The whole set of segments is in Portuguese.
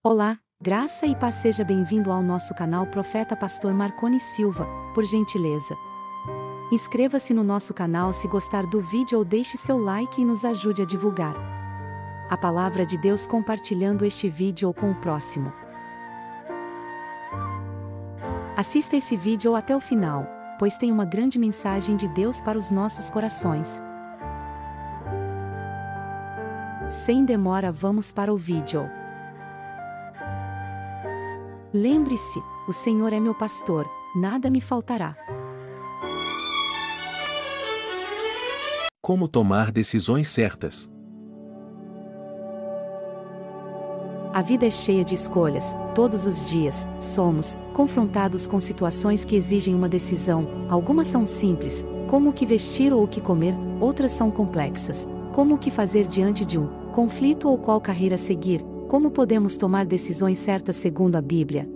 Olá, graça e paz, seja bem-vindo ao nosso canal Profeta Pastor Marconi Silva, por gentileza. Inscreva-se no nosso canal se gostar do vídeo ou deixe seu like e nos ajude a divulgar a palavra de Deus compartilhando este vídeo ou com o próximo. Assista esse vídeo até o final, pois tem uma grande mensagem de Deus para os nossos corações. Sem demora, vamos para o vídeo. Lembre-se, o Senhor é meu pastor, nada me faltará. Como tomar decisões certas? A vida é cheia de escolhas, todos os dias, somos confrontados com situações que exigem uma decisão. Algumas são simples, como o que vestir ou o que comer, outras são complexas, como o que fazer diante de um conflito ou qual carreira seguir. Como podemos tomar decisões certas segundo a Bíblia?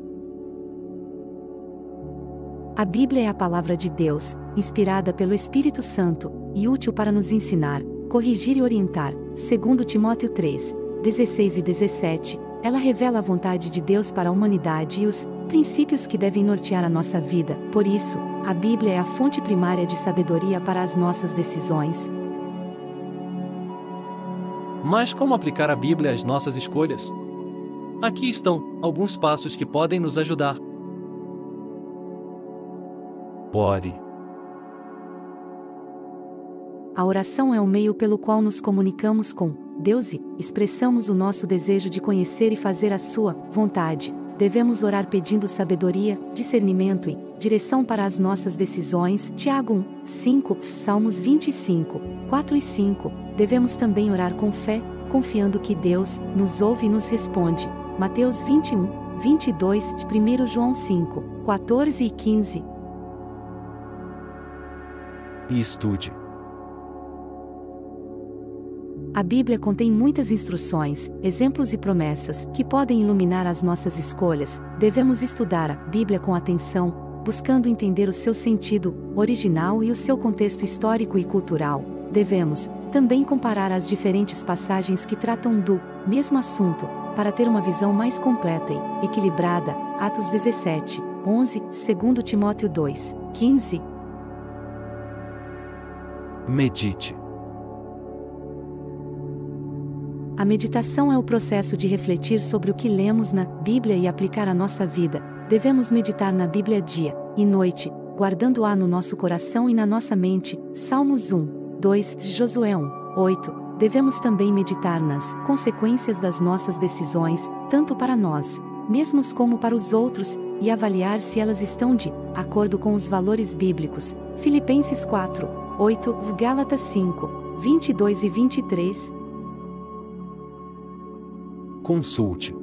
A Bíblia é a palavra de Deus, inspirada pelo Espírito Santo, e útil para nos ensinar, corrigir e orientar. Segundo Timóteo 3, 16 e 17, ela revela a vontade de Deus para a humanidade e os princípios que devem nortear a nossa vida. Por isso, a Bíblia é a fonte primária de sabedoria para as nossas decisões. Mas como aplicar a Bíblia às nossas escolhas? Aqui estão alguns passos que podem nos ajudar. Ore. A oração é o meio pelo qual nos comunicamos com Deus e expressamos o nosso desejo de conhecer e fazer a sua vontade. Devemos orar pedindo sabedoria, discernimento e direção para as nossas decisões. Tiago 1, 5, Salmos 25, 4 e 5. Devemos também orar com fé, confiando que Deus nos ouve e nos responde. Mateus 21, 22, 1 João 5, 14 e 15. E estude. A Bíblia contém muitas instruções, exemplos e promessas que podem iluminar as nossas escolhas. Devemos estudar a Bíblia com atenção, buscando entender o seu sentido original e o seu contexto histórico e cultural. Devemos também comparar as diferentes passagens que tratam do mesmo assunto, para ter uma visão mais completa e equilibrada. Atos 17, 11, 2 Timóteo 2, 15. Medite. A meditação é o processo de refletir sobre o que lemos na Bíblia e aplicar à nossa vida. Devemos meditar na Bíblia dia e noite, guardando-a no nosso coração e na nossa mente. Salmos 1, 2, Josué 1, 8. Devemos também meditar nas consequências das nossas decisões, tanto para nós mesmos como para os outros, e avaliar se elas estão de acordo com os valores bíblicos. Filipenses 4, 8, Gálatas 5, 22 e 23. Consulte.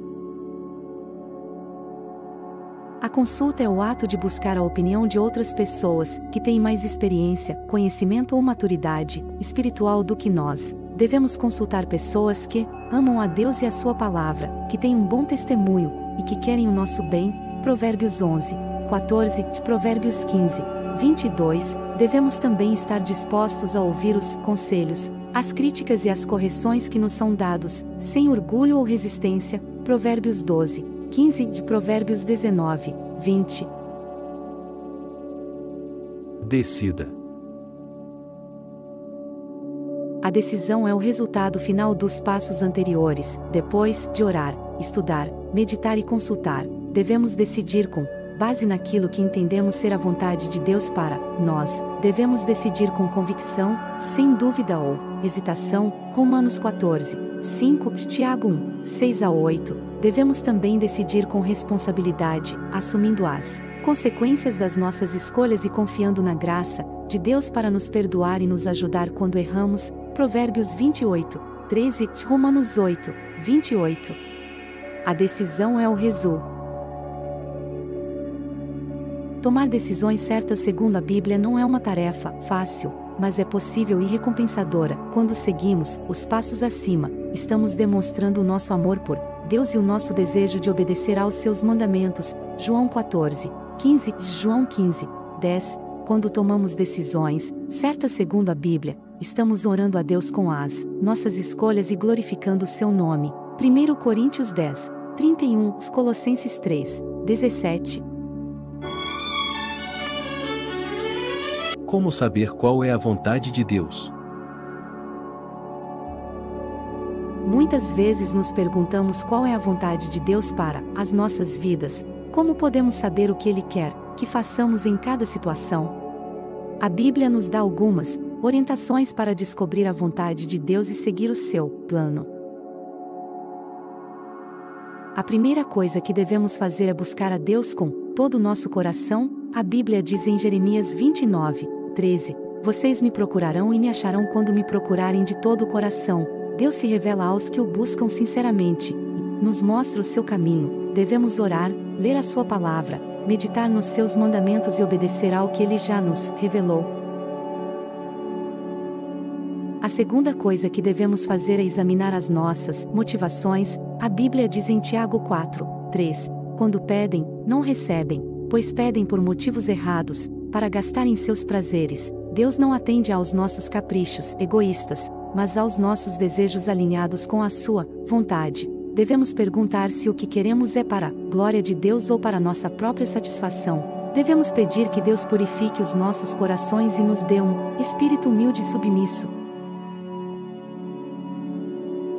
A consulta é o ato de buscar a opinião de outras pessoas, que têm mais experiência, conhecimento ou maturidade espiritual do que nós. Devemos consultar pessoas que amam a Deus e a sua palavra, que têm um bom testemunho, e que querem o nosso bem. Provérbios 11, 14, Provérbios 15, 22. Devemos também estar dispostos a ouvir os conselhos, as críticas e as correções que nos são dados, sem orgulho ou resistência. Provérbios 12, 15 de Provérbios 19, 20. Decida. A decisão é o resultado final dos passos anteriores. Depois de orar, estudar, meditar e consultar, devemos decidir com base naquilo que entendemos ser a vontade de Deus para nós. Devemos decidir com convicção, sem dúvida ou hesitação. Romanos 14, 5, Tiago 1, 6 a 8. Devemos também decidir com responsabilidade, assumindo as consequências das nossas escolhas e confiando na graça de Deus para nos perdoar e nos ajudar quando erramos. Provérbios 28, 13, Romanos 8, 28. A decisão é o resultado. Tomar decisões certas segundo a Bíblia não é uma tarefa fácil, mas é possível e recompensadora. Quando seguimos os passos acima, estamos demonstrando o nosso amor por Deus e o nosso desejo de obedecer aos seus mandamentos. João 14, 15, João 15, 10. Quando tomamos decisões certas segundo a Bíblia, estamos orando a Deus com as nossas escolhas e glorificando o seu nome. 1 Coríntios 10, 31, Colossenses 3, 17. Como saber qual é a vontade de Deus? Muitas vezes nos perguntamos qual é a vontade de Deus para as nossas vidas, como podemos saber o que Ele quer que façamos em cada situação. A Bíblia nos dá algumas orientações para descobrir a vontade de Deus e seguir o seu plano. A primeira coisa que devemos fazer é buscar a Deus com todo o nosso coração. A Bíblia diz em Jeremias 29, 13, vocês me procurarão e me acharão quando me procurarem de todo o coração. Deus se revela aos que o buscam sinceramente, e nos mostra o seu caminho. Devemos orar, ler a sua palavra, meditar nos seus mandamentos e obedecer ao que Ele já nos revelou. A segunda coisa que devemos fazer é examinar as nossas motivações. A Bíblia diz em Tiago 4, 3, quando pedem, não recebem, pois pedem por motivos errados, para gastar em seus prazeres. Deus não atende aos nossos caprichos egoístas, mas aos nossos desejos alinhados com a sua vontade. Devemos perguntar se o que queremos é para a glória de Deus ou para nossa própria satisfação. Devemos pedir que Deus purifique os nossos corações e nos dê um espírito humilde e submisso.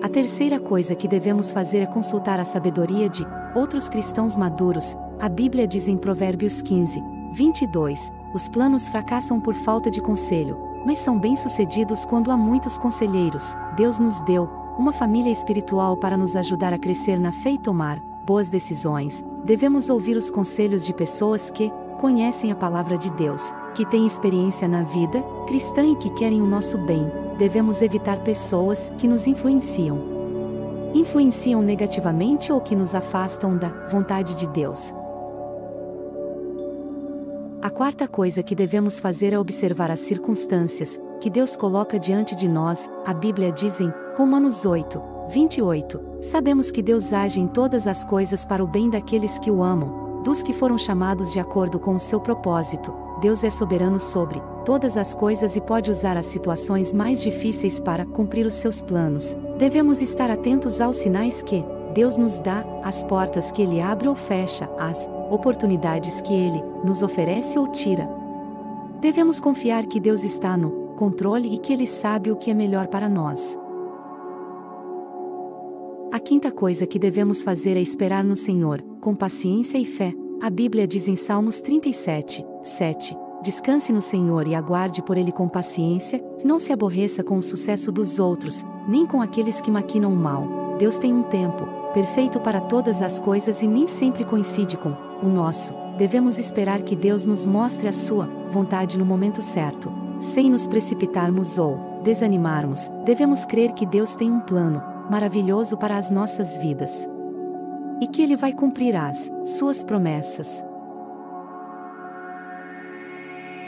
A terceira coisa que devemos fazer é consultar a sabedoria de outros cristãos maduros. A Bíblia diz em Provérbios 15, 22, os planos fracassam por falta de conselho, mas são bem-sucedidos quando há muitos conselheiros. Deus nos deu uma família espiritual para nos ajudar a crescer na fé e tomar boas decisões. Devemos ouvir os conselhos de pessoas que conhecem a palavra de Deus, que têm experiência na vida cristã e que querem o nosso bem. Devemos evitar pessoas que nos influenciam negativamente ou que nos afastam da vontade de Deus. A quarta coisa que devemos fazer é observar as circunstâncias que Deus coloca diante de nós. A Bíblia diz em Romanos 8, 28, sabemos que Deus age em todas as coisas para o bem daqueles que o amam, dos que foram chamados de acordo com o seu propósito. Deus é soberano sobre todas as coisas e pode usar as situações mais difíceis para cumprir os seus planos. Devemos estar atentos aos sinais que Deus nos dá, as portas que Ele abre ou fecha, as oportunidades que Ele nos oferece ou tira. Devemos confiar que Deus está no controle e que Ele sabe o que é melhor para nós. A quinta coisa que devemos fazer é esperar no Senhor, com paciência e fé. A Bíblia diz em Salmos 37, 7, descanse no Senhor e aguarde por Ele com paciência, não se aborreça com o sucesso dos outros, nem com aqueles que maquinam o mal. Deus tem um tempo perfeito para todas as coisas e nem sempre coincide com o nosso. Devemos esperar que Deus nos mostre a sua vontade no momento certo. Sem nos precipitarmos ou desanimarmos, devemos crer que Deus tem um plano maravilhoso para as nossas vidas e que Ele vai cumprir as suas promessas.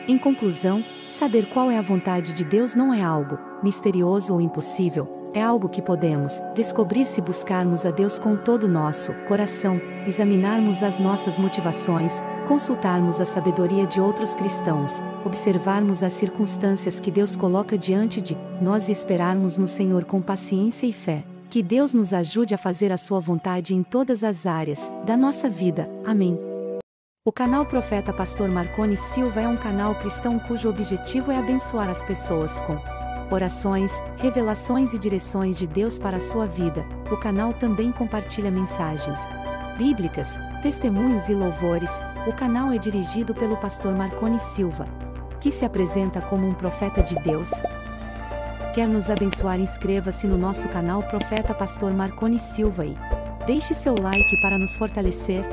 Em conclusão, saber qual é a vontade de Deus não é algo misterioso ou impossível, é algo que podemos descobrir se buscarmos a Deus com todo o nosso coração, examinarmos as nossas motivações, consultarmos a sabedoria de outros cristãos, observarmos as circunstâncias que Deus coloca diante de nós e esperarmos no Senhor com paciência e fé. Que Deus nos ajude a fazer a sua vontade em todas as áreas da nossa vida. Amém. O canal Profeta Pastor Marconi Silva é um canal cristão cujo objetivo é abençoar as pessoas com orações, revelações e direções de Deus para a sua vida. O canal também compartilha mensagens bíblicas, testemunhos e louvores. O canal é dirigido pelo pastor Marconi Silva, que se apresenta como um profeta de Deus. Quer nos abençoar? Inscreva-se no nosso canal Profeta Pastor Marconi Silva e deixe seu like para nos fortalecer.